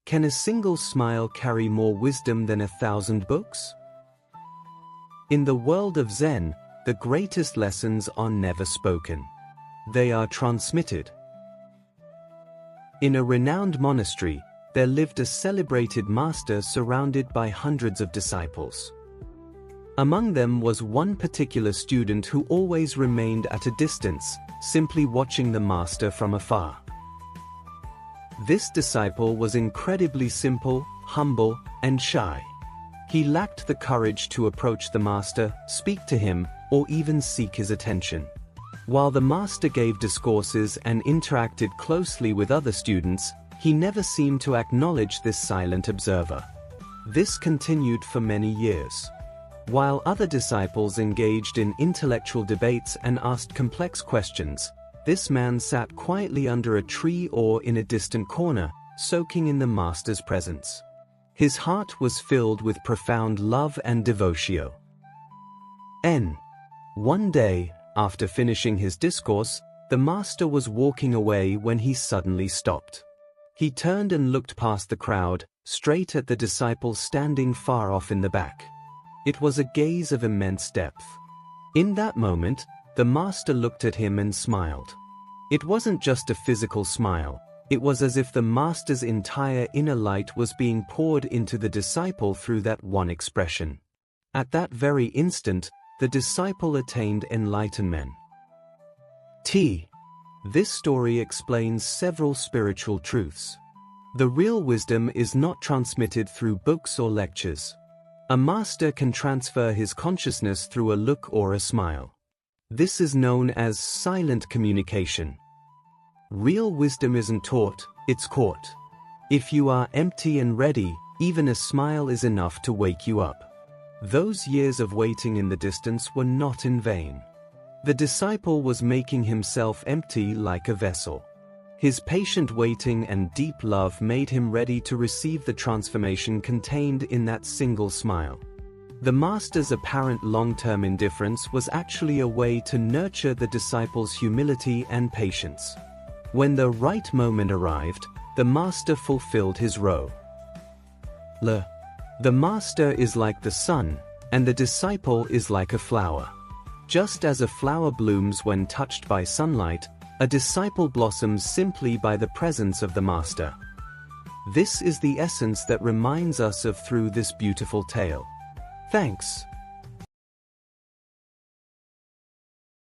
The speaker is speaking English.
Can a single smile carry more wisdom than 1,000 books? In the world of Zen, the greatest lessons are never spoken. They are transmitted. In a renowned monastery, there lived a celebrated master surrounded by hundreds of disciples. Among them was one particular student who always remained at a distance, simply watching the master from afar. This disciple was incredibly simple, humble, and shy. He lacked the courage to approach the master, speak to him, or even seek his attention. While the master gave discourses and interacted closely with other students, he never seemed to acknowledge this silent observer. This continued for many years. While other disciples engaged in intellectual debates and asked complex questions, this man sat quietly under a tree or in a distant corner, soaking in the master's presence. His heart was filled with profound love and devotion. One day, after finishing his discourse, the master was walking away when he suddenly stopped. He turned and looked past the crowd, straight at the disciple standing far off in the back. It was a gaze of immense depth. In that moment, the master looked at him and smiled. It wasn't just a physical smile, it was as if the master's entire inner light was being poured into the disciple through that one expression. At that very instant, the disciple attained enlightenment. This story explains several spiritual truths. The real wisdom is not transmitted through books or lectures. A master can transfer his consciousness through a look or a smile. This is known as silent communication. Real wisdom isn't taught, it's caught. If you are empty and ready, even a smile is enough to wake you up. Those years of waiting in the distance were not in vain. The disciple was making himself empty like a vessel. His patient waiting and deep love made him ready to receive the transformation contained in that single smile. The master's apparent long-term indifference was actually a way to nurture the disciple's humility and patience. When the right moment arrived, the master fulfilled his role. The master is like the sun, and the disciple is like a flower. Just as a flower blooms when touched by sunlight, a disciple blossoms simply by the presence of the master. This is the essence that reminds us of through this beautiful tale. Thanks.